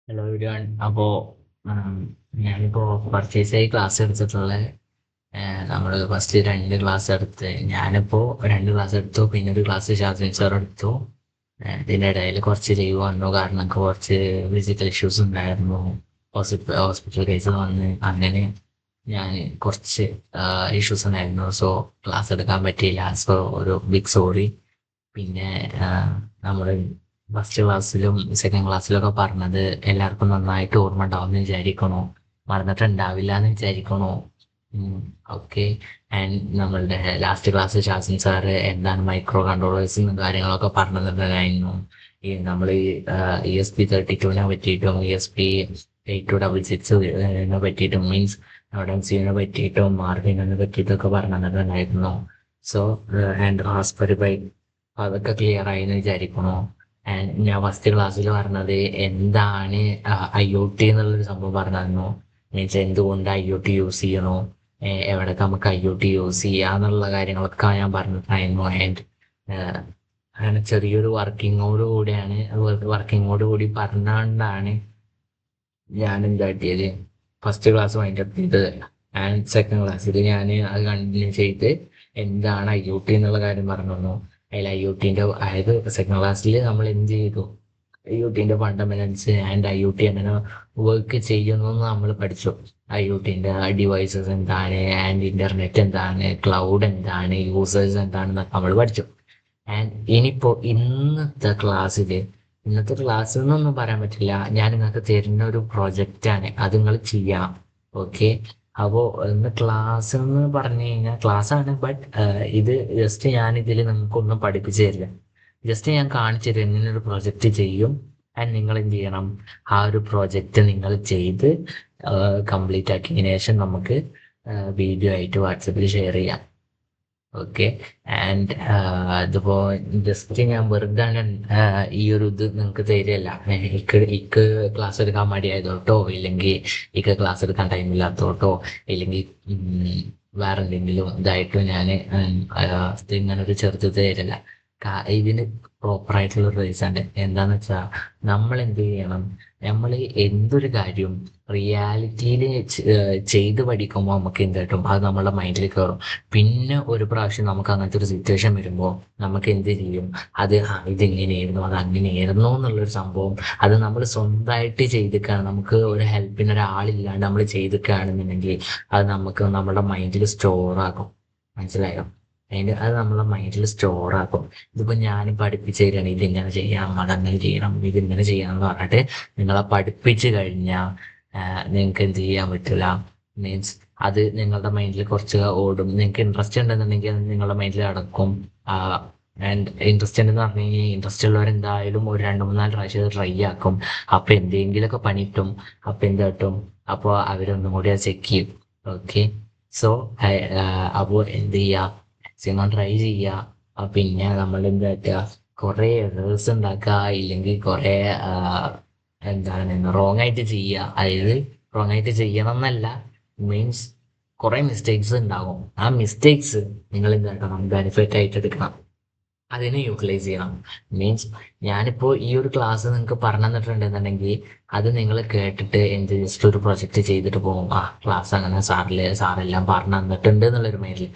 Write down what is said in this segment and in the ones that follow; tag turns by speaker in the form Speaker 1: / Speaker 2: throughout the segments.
Speaker 1: Hello everyone. അപ്പോൾ ഞാനിപ്പോൾ പർച്ചേസായി class എടുത്തിട്ടുള്ള നമ്മൾ ഫസ്റ്റ് രണ്ട് ക്ലാസ് എടുത്ത് ഞാനിപ്പോൾ രണ്ട് ക്ലാസ് എടുത്തു. പിന്നെ ഒരു ക്ലാസ് ഷാസിൻ സാർ എടുത്തു. ഇതിൻ്റെ ഇടയിൽ കുറച്ച് ലീവ് വന്നു, കാരണം എനിക്ക് കുറച്ച് ഫിസിക്കൽ ഇഷ്യൂസ് ഉണ്ടായിരുന്നു. ഹോസ്പിറ്റൽ കേസ് വന്ന് അങ്ങനെ ഞാൻ കുറച്ച് ഇഷ്യൂസ് ഉണ്ടായിരുന്നു. സോ ക്ലാസ് എടുക്കാൻ പറ്റിയില്ല. സോ ഒരു ബിഗ് സോറി. പിന്നെ നമ്മൾ ഫസ്റ്റ് ക്ലാസ്സിലും സെക്കൻഡ് ക്ലാസ്സിലൊക്കെ പറഞ്ഞത് എല്ലാവർക്കും നന്നായിട്ട് ഓർമ്മ ഉണ്ടാവുമെന്ന് വിചാരിക്കണു. മറന്നിട്ടുണ്ടാവില്ല എന്ന് വിചാരിക്കണു. ഓക്കെ. ആൻഡ് നമ്മളുടെ ലാസ്റ്റ് ക്ലാസ് ഷാസിൻ സാറ് എന്താണ് മൈക്രോ കൺട്രോളേഴ്സും കാര്യങ്ങളൊക്കെ പറഞ്ഞു തന്നിട്ടുണ്ടായിരുന്നു. ഈ നമ്മൾ ESP32 പറ്റിയിട്ടും ESP8266 പറ്റിയിട്ടും മീൻസ് നോഡൻസിനെ പറ്റിയിട്ടും മാർക്കിനെ പറ്റിയിട്ടൊക്കെ പറഞ്ഞു തന്നിട്ടുണ്ടായിരുന്നു. സോ ആൻഡ് റാസ്ബെറി പൈ അതൊക്കെ ക്ലിയർ ആയി എന്ന് വിചാരിക്കണു. ആൻഡ് ഞാൻ ഫസ്റ്റ് ക്ലാസ്സിൽ പറഞ്ഞത് എന്താണ് IoT എന്നുള്ളൊരു സംഭവം പറഞ്ഞിരുന്നു. മീൻസ് എന്തുകൊണ്ട് IoT യൂസ് ചെയ്യണോ, എവിടെയൊക്കെ നമുക്ക് IoT യൂസ് ചെയ്യാന്നുള്ള കാര്യങ്ങളൊക്കെ ഞാൻ പറഞ്ഞിട്ടുണ്ടായിരുന്നു. ആൻഡ് അങ്ങനെ ചെറിയൊരു വർക്കിങ്ങോട് കൂടി പറഞ്ഞുകൊണ്ടാണ് ഞാൻ എന്താക്കിയത് ഫസ്റ്റ് ക്ലാസ് വൈൻഡപ്പ് ചെയ്തത്. ആൻഡ് സെക്കൻഡ് ക്ലാസ്സിൽ ഞാൻ അത് കണ്ടിന്യൂ ചെയ്ത് എന്താണ് IoT എന്നുള്ള കാര്യം പറഞ്ഞു തന്നു. അതിൽ IoTന്റെ അതായത് സെക്കൻഡ് ക്ലാസ്സിൽ നമ്മൾ എന്ത് ചെയ്തു, IoTന്റെ ഫണ്ടമെന്റൽസ് ആൻഡ് IoT എങ്ങനെ വർക്ക് ചെയ്യുന്നു എന്ന് നമ്മൾ പഠിച്ചു. IoTന്റെ ഡിവൈസസ് എന്താണ്, ആൻഡ് ഇന്റർനെറ്റ് എന്താണ്, ക്ലൗഡ് എന്താണ്, യൂസേഴ്സ് എന്താണെന്നൊക്കെ നമ്മൾ പഠിച്ചു. ആൻഡ് ഇന്നത്തെ ക്ലാസ് എന്നൊന്നും പറയാൻ പറ്റില്ല. ഞാൻ നിങ്ങൾക്ക് തരുന്ന ഒരു പ്രൊജക്റ്റാണ്, അത് നിങ്ങൾ ചെയ്യണം. ഓക്കെ. അപ്പോൾ ഇന്ന് ക്ലാസ് എന്ന് പറഞ്ഞു കഴിഞ്ഞാൽ ക്ലാസ് ആണ്, ബട്ട് ഇത് ജസ്റ്റ് ഞാൻ ഇതിൽ നിങ്ങൾക്കൊന്നും പഠിപ്പിച്ചു തരില്ല. ജസ്റ്റ് ഞാൻ കാണിച്ചു തരും ഇങ്ങനെ ഒരു പ്രൊജക്റ്റ് ചെയ്യും. ആൻഡ് നിങ്ങൾ എന്ത് ചെയ്യണം, ആ ഒരു പ്രൊജക്റ്റ് നിങ്ങൾ ചെയ്ത് കംപ്ലീറ്റ് ആക്കിയതിനു ശേഷം നമുക്ക് വീഡിയോ ആയിട്ട് വാട്സപ്പിൽ ഷെയർ ചെയ്യാം. ഓക്കെ. ആൻഡ് അതിപ്പോ ജസ്റ്റ് ഞാൻ വെറുതെ ഈ ഒരു ഇത് നിങ്ങൾക്ക് തരികയല്ല. ഇക്ക് ക്ലാസ് എടുക്കാൻ മടിയായതോട്ടോ, ഇല്ലെങ്കിൽ ഇക്ക് ക്ലാസ് എടുക്കാൻ ടൈമില്ലാത്തോട്ടോ, ഇല്ലെങ്കിൽ വേറെ എന്തെങ്കിലും ഇതായിട്ട് ഞാൻ ഇങ്ങനെ ഒരു ചെറുത് തരില്ല. ഇതിന് പ്രോപ്പറായിട്ടുള്ള റീസൺ ഉണ്ട്. എന്താന്ന് വെച്ചാൽ നമ്മൾ എന്ത് ചെയ്യണം, നമ്മൾ എന്തൊരു കാര്യവും റിയാലിറ്റിയിൽ ചെയ്ത് പഠിക്കുമ്പോൾ നമുക്ക് എന്ത് കിട്ടും, അത് നമ്മളുടെ മൈൻഡിൽ കയറും. പിന്നെ ഒരു പ്രാവശ്യം നമുക്ക് അങ്ങനത്തെ ഒരു സിറ്റുവേഷൻ വരുമ്പോൾ നമുക്ക് എന്ത് ചെയ്യും, അത് ഇതിങ്ങനെയായിരുന്നു, അത് അങ്ങനെയായിരുന്നു എന്നുള്ളൊരു സംഭവം അത് നമ്മൾ സ്വന്തമായിട്ട് ചെയ്തിക്കുകയാണ്, നമുക്ക് ഒരു ഹെൽപ്പിന് ഒരാളില്ലാണ്ട് നമ്മൾ ചെയ്തിക്കുകയാണെന്നുണ്ടെങ്കിൽ അത് നമുക്ക് നമ്മുടെ മൈൻഡിൽ സ്റ്റോർ ആകും. മനസ്സിലായോ? അത് നമ്മളെ മൈൻഡിൽ സ്റ്റോർ ആക്കും. ഇതിപ്പോ ഞാൻ പഠിപ്പിച്ചു തരികയാണ്, ഇതിങ്ങനെ ചെയ്യണം, അതങ്ങനെ ചെയ്യണം, ഇതിങ്ങനെ ചെയ്യണം എന്ന് പറഞ്ഞിട്ട് നിങ്ങളെ പഠിപ്പിച്ചു കഴിഞ്ഞാൽ നിങ്ങൾക്ക് എന്ത് ചെയ്യാൻ പറ്റില്ല. മീൻസ് അത് നിങ്ങളുടെ മൈൻഡിൽ കുറച്ച് ഓടും. നിങ്ങൾക്ക് ഇൻട്രസ്റ്റ് ഉണ്ടെന്നുണ്ടെങ്കിൽ അത് നിങ്ങളുടെ മൈൻഡിൽ അടക്കും. ആൻഡ് ഇൻട്രസ്റ്റ് ഉണ്ടെന്ന് പറഞ്ഞു കഴിഞ്ഞാൽ ഇൻട്രസ്റ്റ് ഉള്ളവരെന്തായാലും ഒരു 2-3-4 പ്രാവശ്യം ട്രൈ ആക്കും. അപ്പൊ എന്തെങ്കിലുമൊക്കെ പണി കിട്ടും. അപ്പൊ എന്ത് കിട്ടും, അപ്പോൾ അവരൊന്നും കൂടി അത് ചെക്ക് ചെയ്യും. ഓക്കെ. സോ അപ്പോൾ എന്ത് ചെയ്യുക, മാക്സിമം ട്രൈ ചെയ്യുക. പിന്നെ നമ്മൾ എന്താ പറ്റുക, കുറെ എറേഴ്സ് ഉണ്ടാക്കുക, ഇല്ലെങ്കിൽ കുറെ എന്താണ് റോങ് ആയിട്ട് ചെയ്യുക. അതായത് റോങ് ആയിട്ട് ചെയ്യണം എന്നല്ല, മീൻസ് കുറെ മിസ്റ്റേക്സ് ഉണ്ടാകും. ആ മിസ്റ്റേക്സ് നിങ്ങൾ എന്താക്കണം, ബെനിഫിറ്റ് ആയിട്ട് എടുക്കണം, അതിനെ യൂട്ടിലൈസ് ചെയ്യണം. മീൻസ് ഞാനിപ്പോൾ ഈ ഒരു ക്ലാസ് നിങ്ങൾക്ക് പറഞ്ഞു തന്നിട്ടുണ്ടെന്നുണ്ടെങ്കിൽ അത് നിങ്ങൾ കേട്ടിട്ട് എന്ത് ജസ്റ്റ് ഒരു പ്രൊജക്റ്റ് ചെയ്തിട്ട് പോകും. ക്ലാസ് അങ്ങനെ സാറെല്ലാം പറഞ്ഞു തന്നിട്ടുണ്ട് എന്നുള്ളൊരു മൈൻഡിൽ.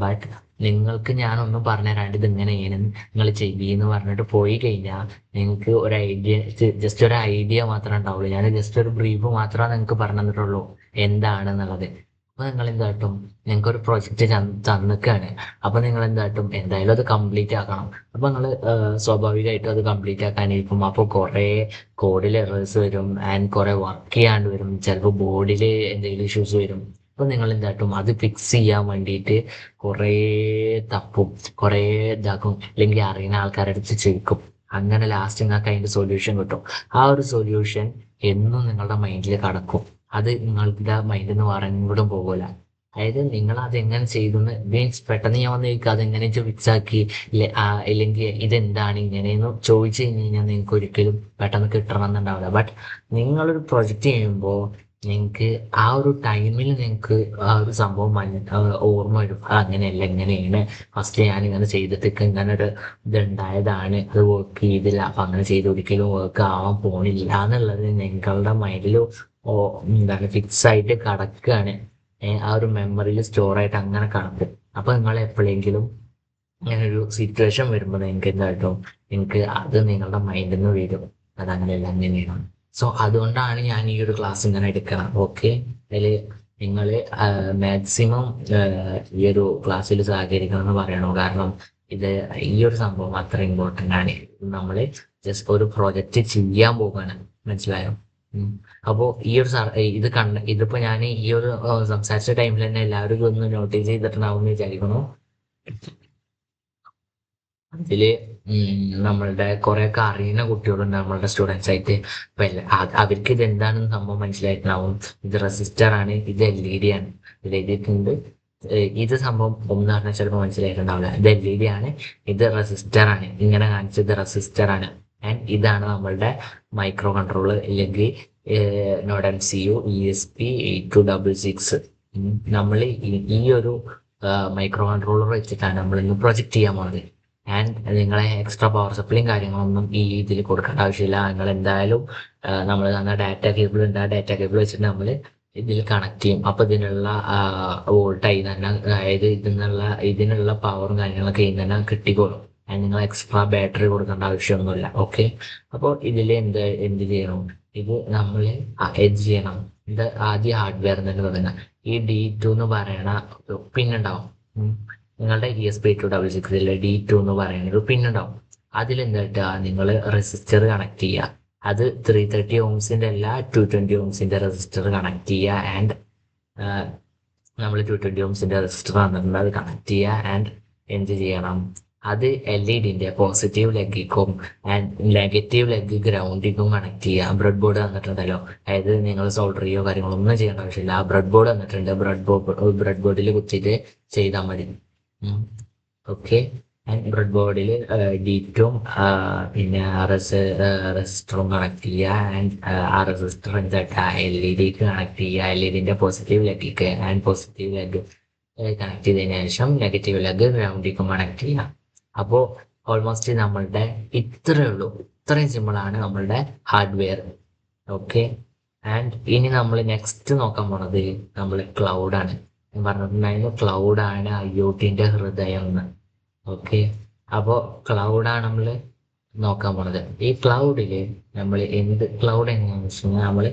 Speaker 1: ബട്ട് നിങ്ങൾക്ക് ഞാനൊന്നും പറഞ്ഞു തരാണ്ട് ഇത് ഇങ്ങനെയാണ് നിങ്ങൾ ചെയ്യുമെന്ന് പറഞ്ഞിട്ട് പോയി കഴിഞ്ഞാൽ നിങ്ങൾക്ക് ഒരു ഐഡിയ, ജസ്റ്റ് ഒരു ഐഡിയ മാത്രമേ ഉണ്ടാവുള്ളൂ. ഞാൻ ജസ്റ്റ് ഒരു ബ്രീഫ് മാത്രമേ നിങ്ങൾക്ക് പറഞ്ഞു തന്നിട്ടുള്ളൂ എന്താണെന്നുള്ളത്. അപ്പൊ നിങ്ങൾ എന്തായിട്ടും നിങ്ങൾക്ക് ഒരു പ്രൊജക്റ്റ് തന്നിക്കാണ്. അപ്പൊ നിങ്ങൾ എന്തായിട്ടും എന്തായാലും അത് കംപ്ലീറ്റ് ആക്കണം. അപ്പൊ നിങ്ങൾ സ്വാഭാവികമായിട്ടും അത് കംപ്ലീറ്റ് ആക്കാനിരിക്കും. അപ്പോൾ കുറെ കോഡിൽ എറേഴ്സ് വരും, ആൻഡ് കുറെ വർക്ക് ചെയ്യാണ്ട് വരും, ചിലപ്പോൾ ബോർഡിൽ എന്തെങ്കിലും ഇഷ്യൂസ് വരും. അപ്പൊ നിങ്ങൾ എന്തായിട്ടും അത് ഫിക്സ് ചെയ്യാൻ വേണ്ടിയിട്ട് കുറേ തപ്പും, കുറേ ഇതാക്കും, അല്ലെങ്കിൽ അറിയുന്ന ആൾക്കാരുടെ അടുത്ത് ചോദിക്കും. അങ്ങനെ ലാസ്റ്റ് നിങ്ങൾക്ക് അതിന്റെ സൊല്യൂഷൻ കിട്ടും. ആ ഒരു സൊല്യൂഷൻ എന്നും നിങ്ങളുടെ മൈൻഡിൽ കടക്കും. അത് നിങ്ങളുടെ മൈൻഡിൽ നിന്ന് പറഞ്ഞുകൂടും പോകൂല. അതായത് നിങ്ങൾ അതെങ്ങനെ ചെയ്തെന്ന് മീൻസ് പെട്ടെന്ന് ഞാൻ വന്ന് ചോദിക്കുക അതെങ്ങനെ ഫിക്സ് ആക്കി, ഇല്ലെങ്കിൽ ഇതെന്താണ് ഇങ്ങനെയെന്ന് ചോദിച്ചു കഴിഞ്ഞ് കഴിഞ്ഞാൽ നിങ്ങൾക്ക് ഒരിക്കലും പെട്ടെന്ന് കിട്ടണം എന്നുണ്ടാവില്ല. ബട്ട് നിങ്ങളൊരു പ്രൊജക്റ്റ് ചെയ്യുമ്പോൾ നിങ്ങൾക്ക് ആ ഒരു ടൈമിൽ നിങ്ങൾക്ക് ആ ഒരു സംഭവം ഓർമ്മ വരും. അങ്ങനെയല്ല, ഇങ്ങനെയാണ് ഫസ്റ്റ് ഞാൻ ഇങ്ങനെ ചെയ്തിട്ടൊക്കെ ഇങ്ങനെ ഒരു ഇതുണ്ടായതാണ്, അത് വർക്ക് ചെയ്തില്ല, അപ്പൊ അങ്ങനെ ചെയ്ത് ഒരിക്കലും വർക്ക് ആവാൻ പോണില്ല എന്നുള്ളത് നിങ്ങളുടെ മൈൻഡിൽ എന്താണ് ഫിക്സ് ആയിട്ട് കിടക്കുകയാണ്. ആ ഒരു മെമ്മറിയിൽ സ്റ്റോർ ആയിട്ട് അങ്ങനെ കിടക്കും. അപ്പൊ നിങ്ങൾ എപ്പോഴെങ്കിലും ഇങ്ങനെ ഒരു സിറ്റുവേഷൻ വരുമ്പോൾ നിങ്ങൾക്ക് എന്തായിട്ടും നിങ്ങൾക്ക് അത് നിങ്ങളുടെ മൈൻഡിൽ നിന്ന് വരും, അതങ്ങനെയല്ല അങ്ങനെയാണ്. സോ അതുകൊണ്ടാണ് ഞാൻ ഈ ഒരു ക്ലാസ് ഇങ്ങനെ എടുക്കണം. ഓക്കെ, അതിൽ നിങ്ങൾ മാക്സിമം ഈ ഒരു ക്ലാസ്സിൽ സഹകരിക്കണം എന്ന് പറയണു. കാരണം ഇത് ഈ ഒരു സംഭവം അത്ര ഇമ്പോർട്ടൻ്റ് ആണ്. നമ്മൾ ജസ്റ്റ് ഒരു പ്രൊജക്റ്റ് ചെയ്യാൻ പോകാണ്, മനസ്സിലായോ? അപ്പോൾ ഈ ഒരു ഇതിപ്പോ ഞാൻ ഈ ഒരു സംസാരിച്ച ടൈമിൽ തന്നെ എല്ലാവരും ഒന്ന് നോട്ടീസ് ചെയ്തിട്ടുണ്ടാവും എന്ന് വിചാരിക്കുന്നു. അതില് നമ്മളുടെ കുറെയൊക്കെ അറിയുന്ന കുട്ടികളുണ്ട് നമ്മളുടെ സ്റ്റുഡൻസ് ആയിട്ട്. അപ്പൊ അവർക്ക് ഇത് എന്താണെന്ന് സംഭവം മനസ്സിലായിട്ടുണ്ടാവും. ഇത് റെസിസ്റ്റർ ആണ്, ഇത് LED ആണ്, ഇത് എഴുതിയിട്ടുണ്ട്. ഇത് സംഭവം ഒന്നും പറഞ്ഞാൽ ചിലപ്പോൾ മനസ്സിലായിട്ടുണ്ടാവില്ല. ഇത് LED ആണ്, ഇത് റെസിസ്റ്റർ ആണ്, ഇങ്ങനെ കാണിച്ചത് റെസിസ്റ്റർ ആണ്. ആൻഡ് ഇതാണ് നമ്മളുടെ മൈക്രോ കൺട്രോൾ, അല്ലെങ്കിൽ നോഡ് MCU ESP8266. നമ്മൾ ഈ ഒരു മൈക്രോ കൺട്രോളർ വെച്ചിട്ടാണ് നമ്മൾ ഇന്ന് പ്രൊജക്റ്റ് ചെയ്യാൻ പോകുന്നത്. ആൻഡ് നിങ്ങളെ എക്സ്ട്രാ പവർ സപ്ലൈയും കാര്യങ്ങളൊന്നും ഈ ഇതിൽ കൊടുക്കേണ്ട ആവശ്യമില്ല. നിങ്ങൾ എന്തായാലും നമ്മൾ തന്ന ഡാറ്റ കേബിൾ ഉണ്ട്, ആ ഡാറ്റ കേബിൾ വെച്ചിട്ട് നമ്മൾ ഇതിൽ കണക്ട് ചെയ്യും. അപ്പൊ ഇതിനുള്ള വോൾട്ടായി തന്നെ, അതായത് ഇതിനുള്ള പവറും കാര്യങ്ങളൊക്കെ ഇതിൽ തന്നെ കിട്ടിക്കോളും. ആൻഡ് നിങ്ങൾ എക്സ്ട്രാ ബാറ്ററി കൊടുക്കേണ്ട ആവശ്യമൊന്നുമില്ല. ഓക്കെ, അപ്പോൾ ഇതിൽ എന്ത് ചെയ്യണം, ഇത് നമ്മൾ എഡ്ജ് ചെയ്യണം. ഇത് ആദ്യം ഹാർഡ്വെയർ തന്നെ തുടങ്ങുക. ഈ D2 എന്ന് പറയണ പിന്നുണ്ടാവും. നിങ്ങളുടെ ESP8266 D2 എന്ന് പറയുന്ന ഒരു പിന്നുണ്ടാവും. അതിലെന്താ നിങ്ങൾ റെസിസ്റ്റർ കണക്ട് ചെയ്യുക. അത് 330 ohmsന്റെ അല്ല, 220 ohmsന്റെ റെസിസ്റ്റർ കണക്ട് ചെയ്യുക. ആൻഡ് നമ്മൾ 220 ohmsന്റെ റെസിസ്റ്റർ തന്നിട്ടുണ്ട്, അത് കണക്ട് ചെയ്യുക. ആൻഡ് എന്ത് ചെയ്യണം, അത് LED-ന്റെ പോസിറ്റീവ് ലെഗിക്കും ആൻഡ് നെഗറ്റീവ് ലെഗ് ഗ്രൗണ്ടിക്കും കണക്ട് ചെയ്യുക. ബ്രെഡ് ബോർഡ് തന്നിട്ടുണ്ടല്ലോ, അതായത് നിങ്ങൾ സോൾഡർ ചെയ്യോ കാര്യങ്ങളോ ഒന്നും ചെയ്യേണ്ട ആവശ്യമില്ല. ആ ബ്രെഡ് ബോർഡ് തന്നിട്ടുണ്ട്, ബ്രെഡ് ബോർഡിൽ കുത്തിയിട്ട് ചെയ്താൽ മതി. ഓക്കെ, ആൻഡ് ബ്രെഡ് ബോർഡിൽ D2ഉം പിന്നെ റെസിസ്റ്ററും കണക്ട് ചെയ്യുക. ആൻഡ് ആ റെസിസ്റ്റർ എന്താ LED-ക്ക് കണക്ട് ചെയ്യുക, LED-ന്റെ പോസിറ്റീവ് ലെഗിക്ക്. ആൻഡ് പോസിറ്റീവ് ലെഗ് കണക്ട് ചെയ്തതിനു ശേഷം നെഗറ്റീവ് ലെഗ് ഗ്രൗണ്ടിലേക്കും കണക്ട് ചെയ്യാം. അപ്പോൾ ഓൾമോസ്റ്റ് നമ്മളുടെ ഇത്രയേ ഉള്ളൂ. ഇത്രയും സിമ്പിളാണ് നമ്മളുടെ ഹാർഡ്വെയർ. ഓക്കെ, ആൻഡ് ഇനി നമ്മൾ നെക്സ്റ്റ് നോക്കാൻ പോണത് നമ്മൾ ക്ലൗഡാണ്. ഞാൻ പറഞ്ഞിട്ടുണ്ടായിരുന്നു ക്ലൗഡാണ് IoT-ന്റെ ഹൃദയം എന്ന്. ഓക്കെ, അപ്പോൾ ക്ലൗഡാണ് നമ്മൾ നോക്കാൻ പോണത്. ഈ ക്ലൗഡിൽ നമ്മൾ ക്ലൗഡ് എങ്ങനെയാണെന്ന് വെച്ച് കഴിഞ്ഞാൽ നമ്മൾ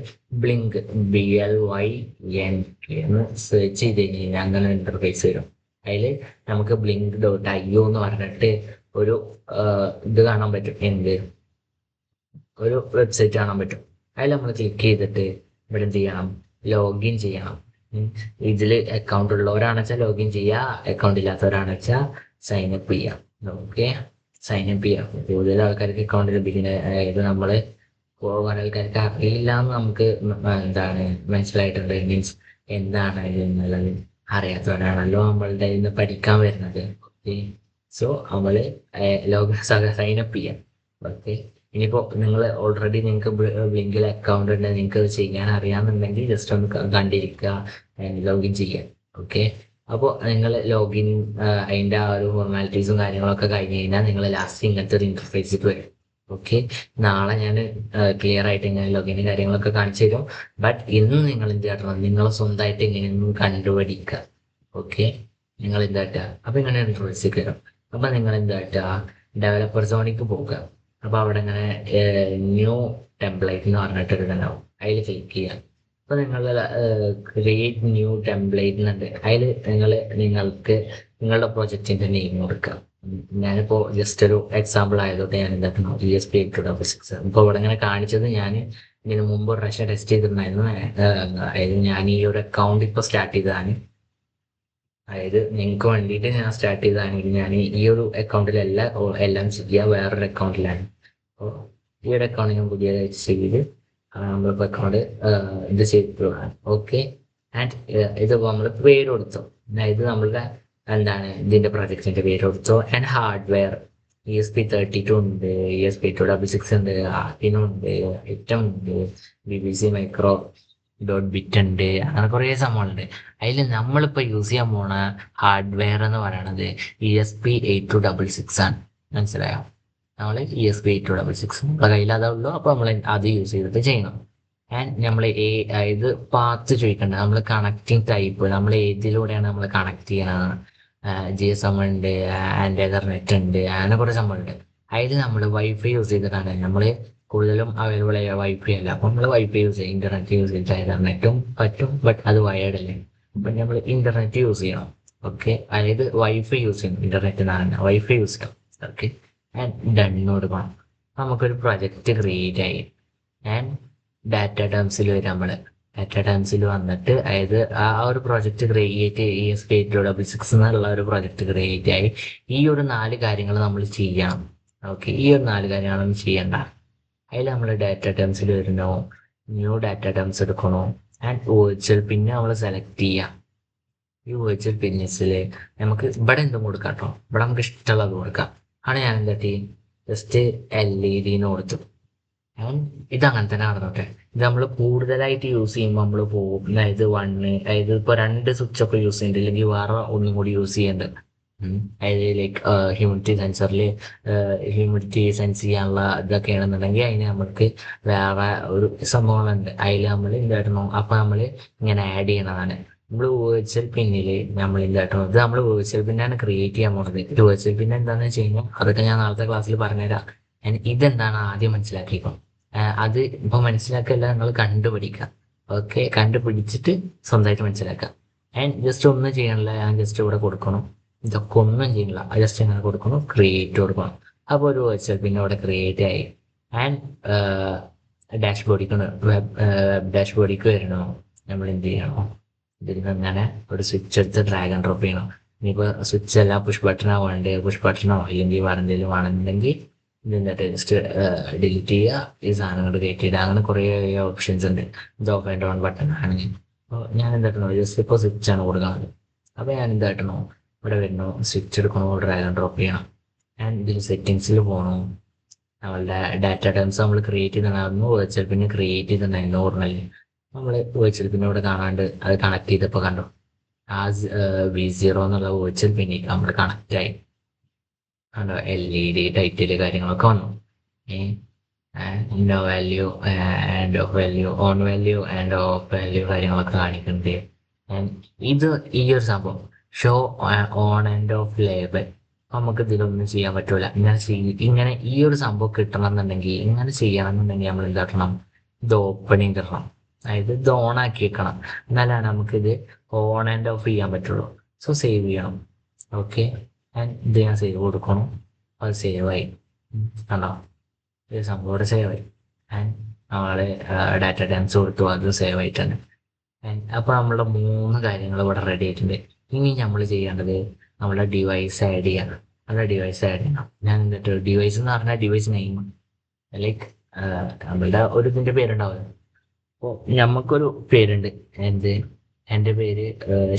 Speaker 1: ബ്ലിങ്ക് BLYNK എന്ന് സെർച്ച് ചെയ്ത് കഴിഞ്ഞാൽ അങ്ങനെ ഇന്റർഫേസ് വരും. അതിൽ നമുക്ക് blink.io എന്ന് പറഞ്ഞിട്ട് ഒരു ഇത് കാണാൻ പറ്റും. ഒരു വെബ്സൈറ്റ് കാണാൻ പറ്റും. അതിൽ നമ്മൾ ക്ലിക്ക് ചെയ്തിട്ട് ഇവിടെ എന്ത് ചെയ്യണം, ലോഗിൻ ചെയ്യണം. ഇതിൽ അക്കൗണ്ട് ഉള്ളവരാണെന്ന് വെച്ചാൽ ലോഗിൻ ചെയ്യുക, അക്കൗണ്ട് ഇല്ലാത്തവരാണെന്ന് വെച്ചാൽ സൈൻ അപ്പ് ചെയ്യാം. ഓക്കെ, സൈൻ അപ്പ് ചെയ്യാം. കൂടുതൽ ആൾക്കാർക്ക് അക്കൗണ്ട് ലഭിക്കുന്നത്, അതായത് നമ്മൾ കുറെ ആൾക്കാർക്ക് അറിയില്ല എന്ന് നമുക്ക് എന്താണ് മനസ്സിലായിട്ടുണ്ട്. മീൻസ് എന്താണ് എന്നുള്ളത് അറിയാത്തവരാണല്ലോ നമ്മളുടെ ഇന്ന് പഠിക്കാൻ വരുന്നത്. ഓക്കെ, സോ നമ്മള് സൈൻ അപ്പ് ചെയ്യാം. ഓക്കെ, ഇനിയിപ്പോ നിങ്ങൾ ഓൾറെഡി നിങ്ങൾക്ക് ബ്ലിങ്കിൽ അക്കൗണ്ട് ഉണ്ട്, നിങ്ങൾക്ക് അത് ചെയ്യാൻ അറിയാമെന്നുണ്ടെങ്കിൽ ജസ്റ്റ് ഒന്ന് കണ്ടിരിക്കുക, ലോഗിൻ ചെയ്യാം. ഓക്കെ, അപ്പോൾ നിങ്ങൾ ലോഗിൻ അതിൻ്റെ ആ ഒരു ഫോർമാലിറ്റീസും കാര്യങ്ങളൊക്കെ കഴിഞ്ഞ് കഴിഞ്ഞാൽ നിങ്ങൾ ലാസ്റ്റ് ഇങ്ങനത്തെ ഒരു ഇന്റർഫേസിൽ വരും. ഓക്കെ, നാളെ ഞാൻ ക്ലിയർ ആയിട്ട് ഇങ്ങനെ ലോഗിനും കാര്യങ്ങളൊക്കെ കാണിച്ചു തരും. ബട്ട് ഇന്ന് നിങ്ങൾ എന്ത് ചെയ്യണം, നിങ്ങൾ സ്വന്തമായിട്ട് ഇങ്ങനെയൊന്നും കണ്ടുപിടിക്കുക. ഓക്കെ, നിങ്ങൾ എന്താ അപ്പൊ ഇങ്ങനെ ഇന്റർഫേസിൽ കയറും. അപ്പൊ നിങ്ങൾ എന്താ ഡെവലപ്പർ സോണിക്ക് പോകുക. അപ്പൊ അവിടെ ഇങ്ങനെ ന്യൂ ടെംപ്ലേറ്റ് എന്ന് പറഞ്ഞിട്ടൊരു ഇതുണ്ടാവും, അതിൽ ക്ലിക്ക് ചെയ്യാം. അപ്പൊ നിങ്ങൾ ക്രിയേറ്റ് ന്യൂ ടെംപ്ലേറ്റ് എന്നുണ്ട്. അതിൽ നിങ്ങൾക്ക് നിങ്ങളുടെ പ്രൊജക്റ്റിന്റെ നെയിം കൊടുക്കുക. ഞാനിപ്പോ ജസ്റ്റ് ഒരു എക്സാമ്പിൾ ആയതുകൊണ്ട് ഞാൻ എന്താക്കണം ESP8266. ഇപ്പൊ ഇവിടെ ഇങ്ങനെ കാണിച്ചത് ഞാൻ ഇതിന് മുമ്പ് ഒരു പ്രാവശ്യം ടെസ്റ്റ് ചെയ്തിട്ടുണ്ടായിരുന്നു. അതായത് ഞാൻ ഈ ഒരു അക്കൗണ്ട് ഇപ്പൊ സ്റ്റാർട്ട് ചെയ്തതാണ്. അതായത് നിങ്ങൾക്ക് വേണ്ടിയിട്ട് ഞാൻ സ്റ്റാർട്ട് ചെയ്തതാണെങ്കിൽ ഞാൻ ഈ ഒരു അക്കൗണ്ടിലല്ല എല്ലാം ചെയ്യുക, വേറൊരു അക്കൗണ്ടിലാണ്. അപ്പോൾ ഈ ഒരു അക്കൗണ്ട് ഞാൻ പുതിയ ചെയ്ത് നമ്മളിപ്പോൾ അക്കൗണ്ട് ഇത് ചെയ്തിട്ടുള്ളതാണ്. ഓക്കെ, ആൻഡ് ഇത് നമ്മൾ പേര് കൊടുത്തു. അതായത് നമ്മളുടെ എന്താണ് ഇതിന്റെ പ്രൊജക്റ്റിന്റെ പേര് കൊടുത്തു. ആൻഡ് ഹാർഡ്വെയർ ESP32 ഉണ്ട്, ESP8266 ഉണ്ട്, Arduino ഉണ്ട്, ITEM ഉണ്ട്, BBC മൈക്രോ .bit ഉണ്ട്, അങ്ങനെ കുറേ സംഭവങ്ങളുണ്ട്. അതിൽ നമ്മളിപ്പോൾ യൂസ് ചെയ്യാൻ പോണ ഹാർഡ്വെയർ എന്ന് പറയണത് ESP8266 ആണ്. മനസ്സിലായോ? നമ്മൾ ESP8266 നമ്മുടെ കയ്യിൽ അതേ ഉള്ളൂ. അപ്പോൾ നമ്മൾ അത് യൂസ് ചെയ്തിട്ട് ചെയ്യണം. ആൻഡ് നമ്മൾ ഇത് പാത്ത് ചോദിക്കണ്ട, നമ്മൾ കണക്റ്റിംഗ് ടൈപ്പ് നമ്മൾ ഏതിലൂടെയാണ് നമ്മൾ കണക്ട് ചെയ്യണത്. GSM ഉണ്ട്, ആൻഡ് എതർനെറ്റ് ഉണ്ട്, അങ്ങനെ കുറേ സംഭവമുണ്ട്. അതിൽ നമ്മൾ വൈഫൈ യൂസ് ചെയ്തിട്ടാണ് നമ്മൾ കൂടുതലും അവൈലബിൾ ആയ വൈഫൈ അല്ല. അപ്പം നമ്മൾ വൈഫൈ യൂസ് ചെയ്യും, ഇന്റർനെറ്റ് യൂസ് ചെയ്തിട്ട് എതർനെറ്റും പറ്റും, ബട്ട് അത് വയേർഡ് അല്ലേ. അപ്പം നമ്മൾ ഇന്റർനെറ്റ് യൂസ് ചെയ്യണം. ഓക്കെ, അതായത് വൈഫൈ യൂസ് ചെയ്യണം, ഇന്റർനെറ്റ് എന്നാണ് വൈഫൈ യൂസ് ചെയ്യണം. ഓക്കെ, ആൻഡ് ഡണ്ണ് കൊടുക്കണം. നമുക്കൊരു പ്രൊജക്റ്റ് ക്രിയേറ്റ് ആയി. ആൻഡ് ഡാറ്റ ടേംസിൽ വരും. നമ്മൾ ഡാറ്റ ടേംസിൽ വന്നിട്ട് അതായത് ആ ഒരു പ്രൊജക്റ്റ് ക്രിയേറ്റ് ESP8266 എന്നുള്ള ഒരു പ്രൊജക്റ്റ് ക്രിയേറ്റ് ആയി. ഈ ഒരു 4 കാര്യങ്ങൾ നമ്മൾ ചെയ്യണം. ഓക്കെ, ഈ ഒരു 4 കാര്യങ്ങൾ നമ്മൾ ചെയ്യണ്ട. അതിൽ നമ്മൾ ഡാറ്റ ടേംസിൽ വരുന്നോ, ന്യൂ ഡാറ്റ ടേംസ് എടുക്കണോ, ആൻഡ് വെർച്വൽ പിന്നെ നമ്മൾ സെലക്ട് ചെയ്യാം. ഈ വെർച്വൽ പിന്നിസിൽ നമുക്ക് ഇവിടെ എന്തും കൊടുക്കാം കേട്ടോ. ഇവിടെ നമുക്ക് ഇഷ്ടമുള്ളത് കൊടുക്കാം. ആണ് ഞാൻ എന്താ ചെയ്യും, ജസ്റ്റ് LED കൊടുത്തു. ഇത് അങ്ങനെ തന്നെ നടന്നോട്ടെ. ഇത് നമ്മൾ കൂടുതലായിട്ട് യൂസ് ചെയ്യുമ്പോൾ നമ്മൾ പോകും. അതായത് അതായത് ഇപ്പോൾ 2 സ്വിച്ച് ഒക്കെ യൂസ് ചെയ്യുന്നുണ്ട്, അല്ലെങ്കിൽ വേറെ ഒന്നും കൂടി യൂസ് ചെയ്യുന്നുണ്ട്. അതായത് ലൈക്ക് ഹ്യൂമിഡിറ്റി സെൻസ് ചെയ്യാനുള്ള ഇതൊക്കെ ആണെന്നുണ്ടെങ്കിൽ അതിന് നമുക്ക് വേറെ ഒരു സംഭവങ്ങളുണ്ട്. അതിൽ നമ്മൾ എന്തായിട്ടണോ അപ്പം നമ്മൾ ഇങ്ങനെ ആഡ് ചെയ്യണതാണ്. നമ്മൾ വേർച്വൽ പിന്നിൽ നമ്മൾ എന്തായിട്ടണോ ഇത് നമ്മൾ വേർച്വൽ പിന്നാണ് ക്രിയേറ്റ് ചെയ്യാൻ പോകുന്നത്. ഇത് വേർച്വൽ പിൻ എന്താണെന്ന് വെച്ച് കഴിഞ്ഞാൽ അതൊക്കെ ഞാൻ നാളത്തെ ക്ലാസ്സിൽ പറഞ്ഞുതരാം. ഇതെന്താണ് ആദ്യം മനസ്സിലാക്കിക്കോ. അത് ഇപ്പൊ മനസ്സിലാക്കല്ല, നിങ്ങൾ കണ്ടുപിടിക്കുക. ഓക്കെ, കണ്ടുപിടിച്ചിട്ട് സ്വന്തമായിട്ട് മനസ്സിലാക്കുക. ആൻഡ് ജസ്റ്റ് ഒന്നും ചെയ്യണില്ല, ഞാൻ ജസ്റ്റ് ഇവിടെ കൊടുക്കണം. ഇതൊക്കെ ഒന്നും ചെയ്യണില്ല, ജസ്റ്റ് ഇങ്ങനെ കൊടുക്കണം, ക്രിയേറ്റ് കൊടുക്കണം. അപ്പോൾ ഒരു വെർച്വൽ പിന്നെ ഇവിടെ ക്രിയേറ്റ് ആയി. ആൻഡ് വെബ് ഡാഷ്ബോർഡിലേക്ക് വരണോ, നമ്മൾ എന്ത് ചെയ്യണോ, ഇതിൽ അങ്ങനെ ഒരു സ്വിച്ച് എടുത്ത് ഡ്രാഗ് ആൻഡ് ഡ്രോപ്പ് ചെയ്യണം. ഇനിയിപ്പോൾ സ്വിച്ച് അല്ല പുഷ് ബട്ടണോ വേണ്ടത്, പുഷ് ബട്ടണോ അല്ലെങ്കിൽ വേറെ എന്തെങ്കിലും വേണമെന്നുണ്ടെങ്കിൽ ഇതിൻ്റെ ജസ്റ്റ് ഡിലീറ്റ് ചെയ്യുക, ഈ സാധനങ്ങൾ ക്രിയേറ്റ് ചെയ്യുക. അങ്ങനെ കുറേ ഓപ്ഷൻസ് ഉണ്ട്. ഇത് ഓഫ് ആൻഡ് ഓൺ ബട്ടൺ ആണെങ്കിൽ അപ്പോൾ ഞാൻ എന്തായിട്ടണോ ജസ്റ്റ് ഇപ്പോൾ സ്വിച്ചാണ് കൊടുക്കുന്നത്. അപ്പോൾ ഞാൻ എന്തായിട്ടണോ ഇവിടെ വരണോ, സ്വിച്ച് എടുക്കണോ, ഡ്രാഗ് ആൻഡ് ഡ്രോപ്പ് ചെയ്യണം. ആൻഡ് ഇതിൽ സെറ്റിങ്സിൽ പോകണോ, നമ്മളുടെ ഡാറ്റ ടേംസ് നമ്മൾ ക്രിയേറ്റ് ചെയ്തിട്ടുണ്ടായിരുന്നു, വെർച്വൽ പിന്നെ ക്രിയേറ്റ് ചെയ്തിട്ടുണ്ടായിരുന്നു നോർമലി. നമ്മൾ വെർച്വൽ പിന്നെ ഇവിടെ കാണാണ്ട് അത് കണക്ട് ചെയ്തപ്പോൾ കണ്ടോ, ആ V0 എന്നുള്ള വെർച്വൽ പിന്നിലേക്ക് നമ്മൾ കണക്റ്റ് ആയി. കണ്ടോ, LED ടൈറ്റിൽ കാര്യങ്ങളൊക്കെ വന്നു. No value and off value, on value and off value കാര്യങ്ങളൊക്കെ കാണിക്കുന്നുണ്ട്. ഇത് ഈ ഒരു സംഭവം show on and off label നമുക്ക് ഇതിലൊന്നും ചെയ്യാൻ പറ്റൂല. ഇങ്ങനെ ഈ ഒരു സംഭവം കിട്ടണം എന്നുണ്ടെങ്കിൽ, ഇങ്ങനെ ചെയ്യണം എന്നുണ്ടെങ്കിൽ നമ്മൾ എന്താക്കണം, ഇത് ഓപ്പണിങ് തരണം. അതായത് ഇത് ഓൺ ആക്കി വെക്കണം, എന്നാലാണ് നമുക്കിത് ഓൺ ആൻഡ് ഓഫ് ചെയ്യാൻ പറ്റുള്ളൂ. സോ സേവ് ചെയ്യണം. ഓക്കെ, ഇത് ഞാൻ സേവ് കൊടുക്കണം. അത് സേവായി. കണ്ടോ, ഇത് സംഭവം ഇവിടെ സേവായി. നമ്മൾ ഡാറ്റ ടൈംസ് കൊടുത്തു, അത് സേവ് ആയിട്ടുണ്ട്. അപ്പോൾ നമ്മളുടെ 3 കാര്യങ്ങൾ ഇവിടെ റെഡി ആയിട്ടുണ്ട്. ഇനി നമ്മൾ ചെയ്യേണ്ടത് നമ്മുടെ ഡിവൈസ് ആഡ് ചെയ്യണം. നമ്മുടെ ഡിവൈസ് ആഡ് ചെയ്യണം. ഞാൻ എന്നിട്ട് ഡിവൈസ് എന്ന് പറഞ്ഞാൽ ഡിവൈസ് നെയിം, ലൈക്ക് നമ്മളുടെ ഒരു ഇതിൻ്റെ പേരുണ്ടാവും. അപ്പോൾ നമുക്കൊരു പേരുണ്ട്, എൻ്റെ പേര്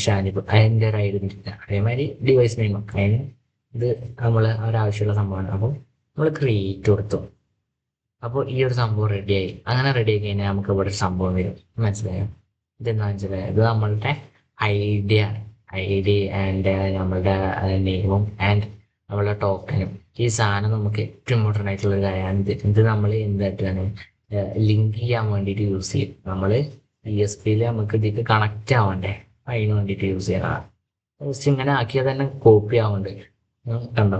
Speaker 1: ഷാനിബ്, അതിൻ്റെ ഒരു ഐഡൻറ്റിറ്റി. അതേമാതിരി ഡിവൈസ് നെയിം, അതിന് ഇത് നമ്മൾ ഒരാവശ്യമുള്ള സംഭവമാണ്. അപ്പോൾ നമ്മൾ ക്രിയേറ്റ് കൊടുത്തു. അപ്പോൾ ഈ ഒരു സംഭവം റെഡിയായി. അങ്ങനെ റെഡി ആയി കഴിഞ്ഞാൽ നമുക്ക് ഇവിടെ ഒരു സംഭവം വരും. മനസ്സിലായോ? ഇതെന്താ മനസ്സിലായോ? ഇത് നമ്മളുടെ ID ആണ്. ID ആൻഡ് നമ്മളുടെ നെയിമും ആൻഡ് നമ്മളുടെ ടോക്കനും. ഈ സാധനം നമുക്ക് ഏറ്റവും ഇമ്പോർട്ടൻ്റ് ആയിട്ടുള്ള ഒരു കാര്യമാണ്. ഇത് നമ്മൾ എന്തായിട്ടാണ് ലിങ്ക് ചെയ്യാൻ വേണ്ടിയിട്ട് യൂസ് ചെയ്യും. നമ്മൾ ESPയിൽ നമുക്ക് ഇതിലേക്ക് കണക്റ്റ് ആവണ്ടേ, അതിന് വേണ്ടിയിട്ട് യൂസ് ചെയ്യണം. ജസ്റ്റ് ഇങ്ങനെ ആക്കിയാൽ തന്നെ കോപ്പി ആവുന്നുണ്ട്. കണ്ടോ,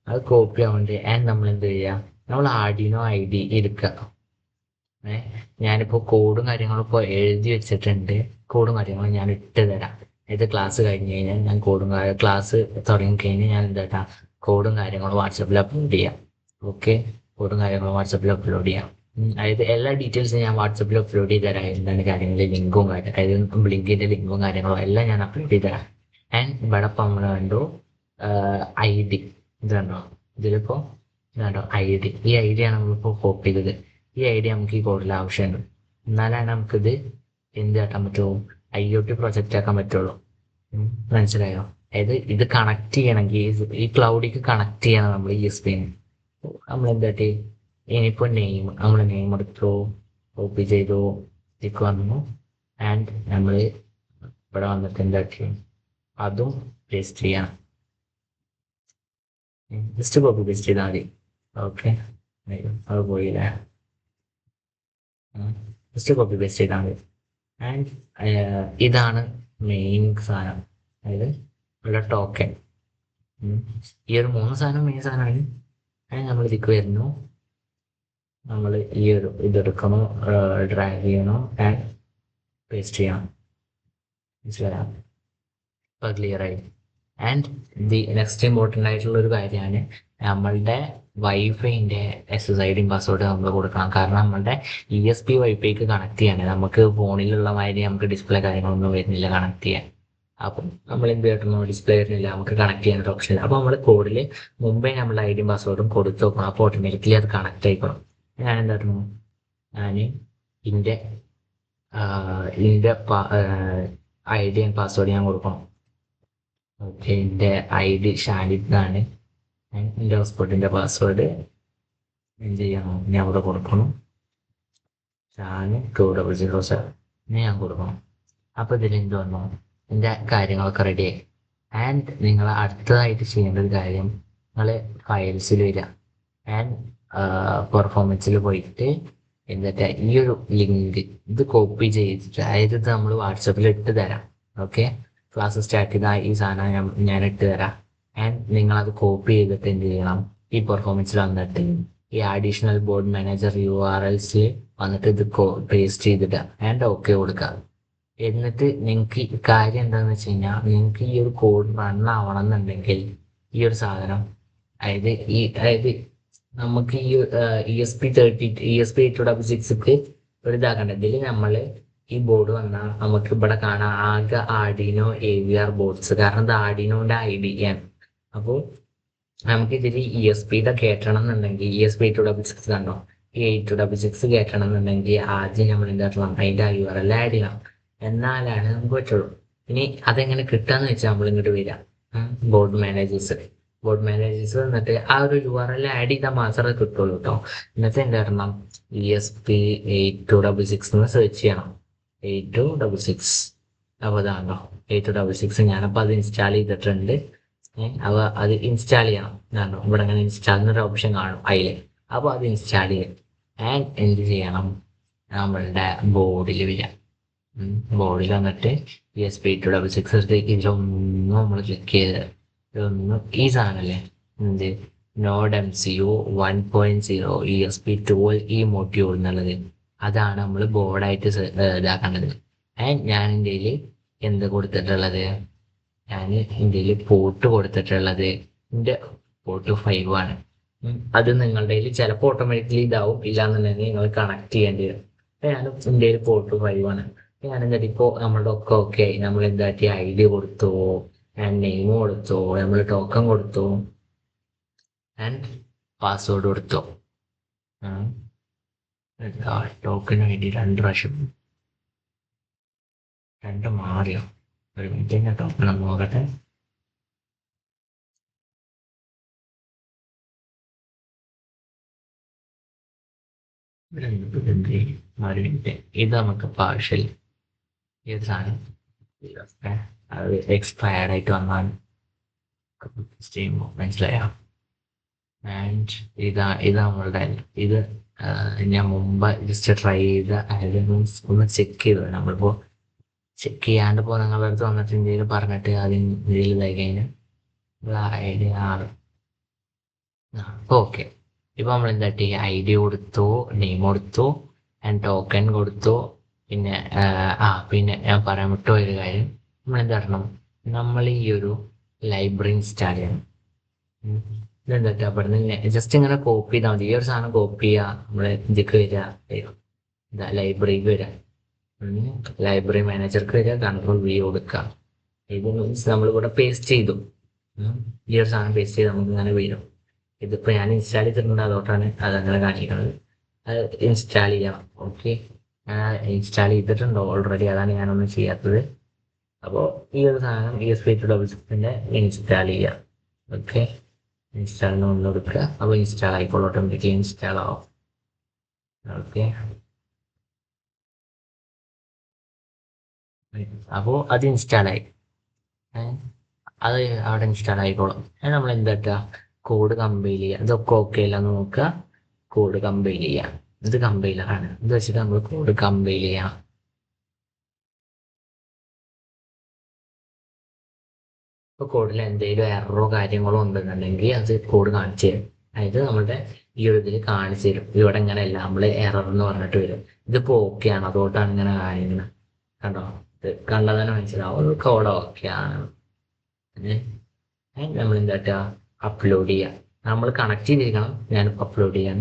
Speaker 1: അത് കോപ്പി ആവുന്നുണ്ട്. ആൻഡ് നമ്മൾ എന്ത് ചെയ്യുക, നമ്മൾ ആർഡിനോ ID എടുക്കുക. ഞാനിപ്പോൾ കോഡും കാര്യങ്ങളും ഇപ്പോൾ എഴുതി വെച്ചിട്ടുണ്ട്. കോഡും കാര്യങ്ങളും ഞാൻ ഇട്ട് തരാം. ഇത് ക്ലാസ് കഴിഞ്ഞ് കഴിഞ്ഞാൽ ഞാൻ ക്ലാസ് തുടങ്ങി കഴിഞ്ഞാൽ ഞാൻ എന്താ കോഡും കാര്യങ്ങളും വാട്സപ്പിൽ അപ്ലോഡ് ചെയ്യാം. ഓക്കെ, കോഡും കാര്യങ്ങളും വാട്സപ്പിൽ അപ്ലോഡ് ചെയ്യാം. അതായത് എല്ലാ ഡീറ്റെയിൽസും ഞാൻ വാട്സപ്പിൽ അപ്ലോഡ് ചെയ്ത് തരാം. എന്താണ് കാര്യങ്ങൾ, ലിങ്കും അതായത് ലിങ്കിൻ്റെ ലിങ്കും കാര്യങ്ങളും എല്ലാം ഞാൻ അപ്ലോഡ് ചെയ്ത് തരാം. ആൻഡ് ഇവിടെ ഇപ്പം നമ്മൾ കണ്ടു ID, ഇത് കണ്ടോ, ഇതിലിപ്പോൾ ഇതുണ്ടോ ID. ഈ ID ആണ് നമ്മളിപ്പോൾ കോപ്പി ചെയ്തത്. ഈ ID നമുക്ക് ഈ കോഡിൽ ആവശ്യമുണ്ട്. എന്നാലാണ് നമുക്കിത് എന്ത് കാട്ടാൻ പറ്റുമോ, IoT പ്രൊജക്റ്റ് ആക്കാൻ പറ്റുള്ളൂ. മനസ്സിലായോ? അതായത് ഇത് കണക്ട് ചെയ്യണമെങ്കിൽ ഈ ക്ലൗഡിലേക്ക് കണക്ട് ചെയ്യണം നമ്മൾ ESPന്. നമ്മൾ എന്താട്ടി, ഇനിയിപ്പോൾ നമ്മൾ നെയിം എടുത്തു, കോപ്പി ചെയ്തു, ഇതിക്ക് വന്നു. ആൻഡ് നമ്മൾ ഇവിടെ വന്നിട്ട് എന്താക്കി അതും പേസ്റ്റ് ചെയ്യാം. ജസ്റ്റ് കോപ്പി പേസ്റ്റ് ചെയ്താൽ മതി. ഓക്കെ, അത് പോയില്ലേ? ജസ്റ്റ് കോപ്പി പേസ്റ്റ് ചെയ്താൽ മതി. ആൻഡ് ഇതാണ് മെയിൻ സാധനം, അതായത് ഇവിടെ ടോക്കൻ. ഈ ഒരു 3 സാധനം മെയിൻ സാധനമാണ്. അതിന് നമ്മൾ ഇതിക്ക് വരുന്നു, നമ്മൾ ഈ ഒരു ഇതെടുക്കണം, ഡ്രാഗ് ചെയ്യണം ആൻഡ് പേസ്റ്റ് ചെയ്യണം. മനസ്സിലായാം? ഇപ്പോൾ ക്ലിയർ ആയി. ആൻഡ് നെക്സ്റ്റ് ഇമ്പോർട്ടൻ്റ് ആയിട്ടുള്ള ഒരു കാര്യമാണ് നമ്മളുടെ വൈഫൈൻ്റെ SSID പാസ്വേഡ് നമ്മൾ കൊടുക്കണം. കാരണം നമ്മളുടെ ESP വൈഫൈക്ക് കണക്ട് ചെയ്യാൻ നമുക്ക് ഫോണിലുള്ള മാതിരി നമുക്ക് ഡിസ്പ്ലേ കാര്യങ്ങളൊന്നും വരുന്നില്ല കണക്ട് ചെയ്യാൻ. അപ്പം നമ്മൾ എന്ത് ചെയ്യണം, ഡിസ്പ്ലേ വരുന്നില്ല, നമുക്ക് കണക്ട് ചെയ്യാൻ ഒരു ഓപ്ഷൻ ഇല്ല. അപ്പോൾ നമ്മൾ കോഡിൽ മുമ്പേ നമ്മളുടെ ID പാസ്വേഡും കൊടുത്തു നോക്കണം. അപ്പോൾ ഓട്ടോമാറ്റിക്കലി അത് കണക്ട് ആയിക്കണം. ഞാൻ എന്തായിരുന്നു, ഞാൻ ഇതിൻ്റെ ID ആൻഡ് പാസ്വേഡ് ഞാൻ കൊടുക്കണം. ഓക്കെ, എൻ്റെ ID ഷാനിദാണ്. എൻ്റെ ഹോസ്പോട്ടിൻ്റെ പാസ്വേഡ് എന്ത് ചെയ്യണം, ഞാൻ അവിടെ കൊടുക്കണം. ഷാന് 2007 ഞാൻ കൊടുക്കണം. അപ്പോൾ ഇതിൽ എന്ത് വന്നു, എൻ്റെ കാര്യങ്ങളൊക്കെ റെഡിയായി. ആൻഡ് നിങ്ങൾ അടുത്തതായിട്ട് ചെയ്യേണ്ട ഒരു കാര്യം, നിങ്ങൾ ഫയൽസിൽ വരിക ആൻഡ് പെർഫോമൻസിൽ പോയിട്ട് എന്നിട്ട് ഈ ഒരു ലിങ്ക് ഇത് കോപ്പി ചെയ്തിട്ട്, അതായത് ഇത് നമ്മൾ വാട്സപ്പിൽ ഇട്ട് തരാം. ഓക്കെ, ക്ലാസ് സ്റ്റാർട്ട് ചെയ്ത ഈ സാധനം ഞാൻ ഇട്ട് തരാം. ആൻഡ് നിങ്ങളത് കോപ്പി ചെയ്തിട്ട് എന്ത് ചെയ്യണം, ഈ പെർഫോമൻസിൽ വന്നിട്ട് ഈ അഡീഷണൽ ബോർഡ് മാനേജർ URLs വന്നിട്ട് ഇത് പേസ്റ്റ് ചെയ്തിട്ട് ആൻഡ് ഓക്കെ കൊടുക്കുക. എന്നിട്ട് നിങ്ങൾക്ക് കാര്യം എന്താണെന്ന് വെച്ച് കഴിഞ്ഞാൽ, നിങ്ങൾക്ക് ഈ ഒരു കോഡ് റൺ ആവണം എന്നുണ്ടെങ്കിൽ ഈ ഒരു സാധനം, അതായത് നമുക്ക് ഈ ESP8266 ഒരു ഇതാക്കണ്ട. ഇതിൽ നമ്മൾ ഈ ബോർഡ് വന്നാൽ നമുക്ക് ഇവിടെ കാണാം ആകെ ആർഡിനോ AVR ബോർഡ്സ്. കാരണം ഇത് ആർഡിനോന്റെ ID ആണ്. അപ്പോൾ നമുക്ക് ഇതിൽ ESPയുടെ കയറ്റണം എന്നുണ്ടെങ്കിൽ ESP8266 കണ്ടോ, ഈ 8266 കയറ്റണം എന്നുണ്ടെങ്കിൽ ആദ്യം നമ്മൾ എന്താക്കണം, അതിൻ്റെ URL ആഡ് ചെയ്യണം. എന്നാലാണ് നമുക്ക് പറ്റുള്ളൂ. ഇനി അതെങ്ങനെ കിട്ടാന്ന് വെച്ചാൽ നമ്മൾ ഇങ്ങോട്ട് വരാം, ബോർഡ് മാനേജേഴ്സ് വന്നിട്ട് ആ ഒരു URL ആഡ് ചെയ്താൽ മാത്രമേ കിട്ടുള്ളൂ കേട്ടോ. എന്നിട്ട് എന്താ പറയണം, ESP8266 എന്ന് സെർച്ച് ചെയ്യണം. 8266, അപ്പോൾ അതാണോ 8266. ഞാനപ്പോൾ അത് ഇൻസ്റ്റാൾ ചെയ്തിട്ടുണ്ട്. അപ്പോൾ അത് ഇൻസ്റ്റാൾ ചെയ്യണം. ഇതാണോ ഇവിടെ അങ്ങനെ ഇൻസ്റ്റാൾ എന്നൊരു ഓപ്ഷൻ കാണും അതിൽ. അപ്പോൾ അത് ഇൻസ്റ്റാൾ ചെയ്യും. ആൻഡ് എന്ത് ചെയ്യണം, നമ്മളുടെ ബോർഡിൽ വരാം. ബോർഡിൽ വന്നിട്ട് ESP8266 ഇതിലൊന്നും നമ്മൾ ക്ലിക്ക് ചെയ്ത് ഇതൊന്നും ഈ സാധനമല്ലേ, എന്ത് നോഡ് MCU 1.0 ESP12 ഈ മൊഡ്യൂൾ എന്നുള്ളത്, അതാണ് നമ്മൾ ബോർഡായിട്ട് ഇതാക്കേണ്ടത്. ഞാൻ ഇന്ത്യയിൽ എന്ത് കൊടുത്തിട്ടുള്ളത്, ഞാൻ ഇന്ത്യയിൽ പോർട്ട് കൊടുത്തിട്ടുള്ളത് എൻ്റെ പോർട്ട് 5 ആണ്. അത് നിങ്ങളുടെ ചിലപ്പോൾ ഓട്ടോമാറ്റിക്കലി ഇതാവും, ഇല്ലാന്നുണ്ടെങ്കിൽ നിങ്ങൾ കണക്ട് ചെയ്യേണ്ടി വരും. ഞാൻ ഇന്ത്യയിൽ പോർട്ട് 5 ആണ്. ഞാൻ എന്താ ഇപ്പോൾ നമ്മളുടെ ഒക്കെ ഓക്കെ ആയി. നമ്മൾ എന്താക്കി ID കൊടുത്തു, നെയിം കൊടുത്തു, നമ്മൾ ടോക്കൺ കൊടുത്തു ആൻഡ് പാസ്വേഡ് കൊടുത്തു. ടോക്കൺ ID 2 പ്രാവശ്യം, 2 മാറിയോ? ഒരു മിനിറ്റ്, ഞാൻ ടോക്കൺ ഒന്ന് നോക്കട്ടെ. ഒരു മിനിറ്റ്, ഇത് നമുക്ക് പാർഷ്യൽ ഏത് സാധനം അത് എക്സ്പയർഡ് ആയിട്ട് വന്നാൽ ചെയ്യുമ്പോൾ മനസ്സിലായോ? ആൻഡ് ഇത് നമ്മളുടെ ഇത് ഞാൻ മുമ്പ് ജസ്റ്റ് ട്രൈ ചെയ്ത, അതായത് മീൻസ് ഒന്ന് ചെക്ക് ചെയ്തു. നമ്മളിപ്പോൾ ചെക്ക് ചെയ്യാണ്ട് ഇപ്പോൾ നിങ്ങളുടെ അടുത്ത് വന്നിട്ട് എന്തെങ്കിലും പറഞ്ഞിട്ട് അതിന് എന്തെങ്കിലും ഇതായി കഴിഞ്ഞാൽ ID 6. ഓക്കെ, ഇപ്പോൾ നമ്മൾ എന്താട്ടി ID കൊടുത്തു, നെയിം കൊടുത്തു ആൻഡ് ടോക്കൺ കൊടുത്തു. പിന്നെ പിന്നെ ഞാൻ പറയാൻ വിട്ടുപോയൊരു കാര്യം, നമ്മൾ എന്താ പറയണം, നമ്മൾ ഈ ഒരു ലൈബ്രറി ഇൻസ്റ്റാൾ ചെയ്യണം. ഇതെന്താ അവിടെ നിന്ന് ജസ്റ്റ് ഇങ്ങനെ കോപ്പി ചെയ്താൽ മതി. ഈ ഒരു സാധനം കോപ്പി ചെയ്യുക, നമ്മൾ ഇതിക്ക് വരിക, ലൈബ്രറിക്ക് വരിക, ലൈബ്രറി മാനേജർക്ക് വരിക, CTRL-V കൊടുക്കുക. ഇത് മീൻസ് നമ്മളിവിടെ പേസ്റ്റ് ചെയ്തു. ഈ ഒരു സാധനം പേസ്റ്റ് ചെയ്ത് നമുക്ക് ഇങ്ങനെ വരും. ഇതിപ്പോൾ ഞാൻ ഇൻസ്റ്റാൾ ചെയ്തിട്ടുണ്ട്, അതുകൊണ്ടാണ് അതങ്ങനെ കാണിക്കുന്നത്. അത് ഇൻസ്റ്റാൾ ചെയ്യണം. ഓക്കെ, ഇൻസ്റ്റാൾ ചെയ്തിട്ടുണ്ട് ഓൾറെഡി, അതാണ് ഞാനൊന്നും ചെയ്യാത്തത്. അപ്പോൾ ഈ ഒരു സാധനം ESP8266 ഇൻസ്റ്റാൾ ചെയ്യാം. ഓക്കെ, ഇൻസ്റ്റാളിന് ഒന്ന് കൊടുക്കുക. അപ്പോൾ ഇൻസ്റ്റാൾ ആയിക്കോളും, ഓട്ടോമാറ്റിക്കലി ഇൻസ്റ്റാൾ ആവും. ഓക്കെ. അപ്പോൾ അത് ഇൻസ്റ്റാളായി. അത് അവിടെ ഇൻസ്റ്റാൾ ആയിക്കോളും. നമ്മൾ എന്താ കോഡ് കമ്പൈൽ ചെയ്യുക. ഇതൊക്കെ ഓക്കെ അല്ല നോക്കുക, കോഡ് കമ്പൈൽ ചെയ്യുക. ഇത് കമ്പൈലറാണ്, ഇത് വെച്ചിട്ട് നമ്മൾ കോഡ് കമ്പൈൽ ചെയ്യാം. ഇപ്പോൾ കോഡിൽ എന്തെങ്കിലും എററോ കാര്യങ്ങളോ ഉണ്ടെന്നുണ്ടെങ്കിൽ അത് കോഡ് കാണിച്ചു തരും. അതായത് നമ്മുടെ ഈ ഒരു ഇതിൽ കാണിച്ചു തരും. ഇവിടെ ഇങ്ങനെയല്ല, നമ്മൾ എറർ എന്ന് പറഞ്ഞിട്ട് വരും. ഇതിപ്പോൾ ഓക്കെ ആണ്, അതുകൊണ്ടാണ് ഇങ്ങനെ കാണിക്കുന്നത്. കണ്ടോ, ഇത് കണ്ടാൽ തന്നെ മനസ്സിലാവും കോഡ് ഓക്കെ ആണ്. നമ്മൾ എന്താ അപ്ലോഡ് ചെയ്യാം. നമ്മൾ കണക്ട് ചെയ്തിരിക്കണം. ഞാനിപ്പോൾ അപ്ലോഡ് ചെയ്യാൻ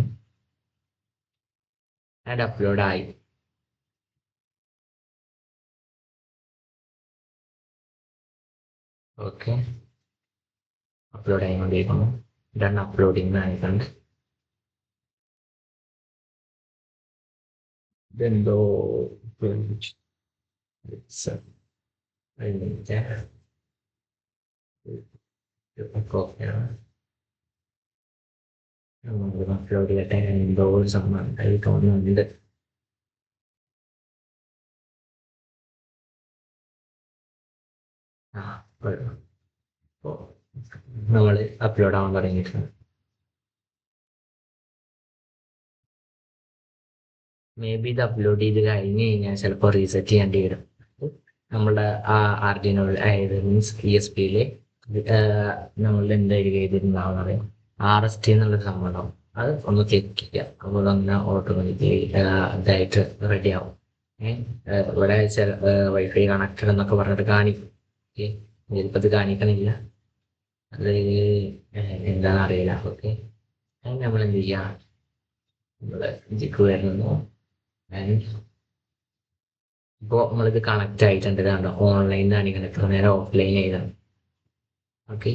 Speaker 1: ആൻഡ് അപ്ലോഡ് ആയി. ഓക്കെ, അപ്ലോഡ് ആയിക്കൊണ്ടിരിക്കുന്നു. ഡൺ അപ്ലോഡിങ് ആയിട്ടുണ്ട്. ഇതെന്തോ ഓക്കെയാണ്. അപ്ലോഡ് ചെയ്യട്ടെ. എന്തോ ഒരു സംഭവം കയ്യിൽ തോന്നുന്നുണ്ട്. ആ, അപ്പോൾ നമ്മൾ അപ്ലോഡ് ആവാൻ തുടങ്ങിയിട്ടുണ്ട്. മേ ബി ഇത് അപ്ലോഡ് ചെയ്ത് കഴിഞ്ഞ് കഴിഞ്ഞാൽ ചിലപ്പോൾ റീസെറ്റ് ചെയ്യേണ്ടി വരും. നമ്മുടെ ആ ആർഡിനോ, അതായത് മീൻസ് ESP-യിൽ നമ്മൾ എന്തായിരിക്കും ചെയ്തിട്ടുണ്ടാവുന്നത്, RST എന്നുള്ളൊരു സംഭവം ഉണ്ടാവും. അത് ഒന്ന് ക്ലിക്ക് ചെയ്യുക. അപ്പോൾ അങ്ങനെ ഓട്ടോമാറ്റിക്കലി ഇതായിട്ട് റെഡി ആവും. ഇവിടെ വൈഫൈ കണക്റ്റഡ് എന്നൊക്കെ പറഞ്ഞിട്ട് കാണിക്കും. ഓക്കെ, ചിലപ്പോൾ ഇത് കാണിക്കണില്ല, അത് എന്താണെന്ന് അറിയില്ല. ഓക്കെ, നമ്മൾ എന്ത് ചെയ്യുക, നമ്മൾ ഇതിക്ക് വരുന്നു. ഇപ്പോൾ നമ്മളിത് കണക്റ്റ് ആയിട്ടുണ്ട്. കണ്ടോ, ഓൺലൈൻ കാണിക്കണം. എത്ര നേരം ഓഫ്ലൈൻ ചെയ്താണ്. ഓക്കെ,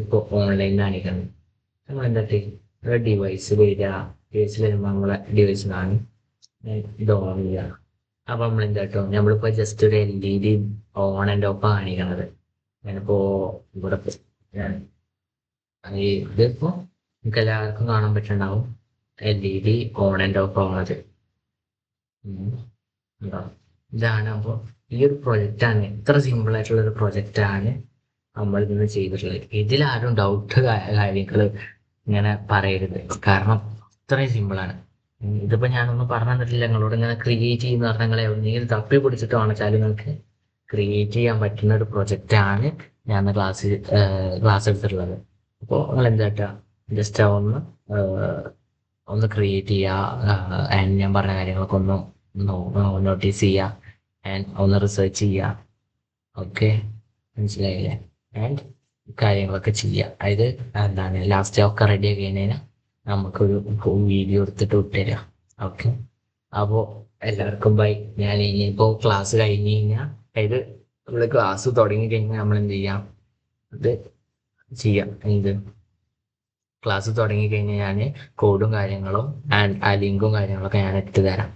Speaker 1: ഇപ്പോൾ ഓൺലൈൻ കാണിക്കണം. നമ്മൾ എന്താ ഇവിടെ ഡിവൈസ് വരിക. ഡിവൈസിൽ വരുമ്പോൾ നമ്മളെ ഡിവൈസ് കാണും. ഇത് ഓൺ ചെയ്യുക. അപ്പോൾ നമ്മൾ എന്താ നമ്മളിപ്പോൾ ജസ്റ്റ് ഒരു LED ഓൺ ആൻഡ് ഓഫ് കാണിക്കണത്. ഞാനിപ്പോൾ ഇവിടെ ഇതിപ്പോൾ നിങ്ങൾക്ക് എല്ലാവർക്കും കാണാൻ പറ്റുന്നുണ്ടാവും. LED ഓൺ ആൻഡ് ഓഫ് ആവുന്നത്. ഇതാണ്. അപ്പോൾ ഈ ഒരു പ്രൊജക്റ്റാണ്, ഇത്ര സിമ്പിൾ ആയിട്ടുള്ള ഒരു പ്രൊജക്റ്റാണ് നമ്മൾ ഇന്ന് ചെയ്തിട്ടുള്ളത്. ഇതിലാരും ഡൗട്ട് കാര്യങ്ങൾ ഇങ്ങനെ പറയരുത്, കാരണം ഇത്രയും സിമ്പിളാണ്. ഇതിപ്പോൾ ഞാനൊന്നും പറഞ്ഞു തന്നിട്ടില്ല നിങ്ങളോട്. ഇങ്ങനെ ക്രിയേറ്റ് ചെയ്യുന്ന പറഞ്ഞാൽ എവിടെയെങ്കിലും തപ്പി പിടിച്ചിട്ട് വേണമെച്ചാൽ നിങ്ങൾക്ക് ക്രിയേറ്റ് ചെയ്യാൻ പറ്റുന്ന ഒരു പ്രൊജക്റ്റാണ് ഞാൻ ക്ലാസ് എടുത്തിട്ടുള്ളത്. അപ്പോൾ നിങ്ങൾ എന്താ ജസ്റ്റ് ഒന്ന് ക്രിയേറ്റ് ചെയ്യുക. ആൻഡ് ഞാൻ പറഞ്ഞ കാര്യങ്ങളൊക്കെ ഒന്ന് നോട്ടീസ് ചെയ്യുക. ആൻഡ് ഒന്ന് റിസർച്ച് ചെയ്യുക. ഓക്കെ, മനസ്സിലായില്ലേ? ആൻഡ് കാര്യങ്ങളൊക്കെ ചെയ്യുക. അതായത് എന്താണ്, ലാസ്റ്റ് ഒക്കെ റെഡി ആക്കി കഴിഞ്ഞാൽ നമുക്കൊരു വീഡിയോ എടുത്തിട്ട് വിട്ടുതരാം. ഓക്കെ, അപ്പോൾ എല്ലാവർക്കും ബൈ. ഞാൻ ഇനിയിപ്പോൾ ക്ലാസ് കഴിഞ്ഞ് കഴിഞ്ഞാൽ, അതായത് നമ്മൾ ക്ലാസ് തുടങ്ങി കഴിഞ്ഞാൽ നമ്മൾ എന്ത് ചെയ്യാം, ഇത് ചെയ്യാം. എന്ത്, ക്ലാസ് തുടങ്ങി കഴിഞ്ഞാൽ ഞാൻ കോഡും കാര്യങ്ങളും ആൻഡ് ആ ലിങ്കും കാര്യങ്ങളൊക്കെ ഞാൻ ഇട്ട് തരാം.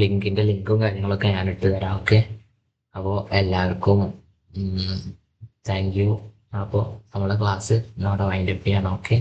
Speaker 1: ലിങ്കിൻ്റെ ലിങ്കും കാര്യങ്ങളൊക്കെ ഞാൻ ഇട്ട് തരാം. ഓക്കെ, അപ്പോൾ എല്ലാവർക്കും താങ്ക് യു. അപ്പോൾ നമ്മളെ ക്ലാസ് നമ്മുടെ വൈൻഡപ്പ് ചെയ്യണം. ഓക്കെ.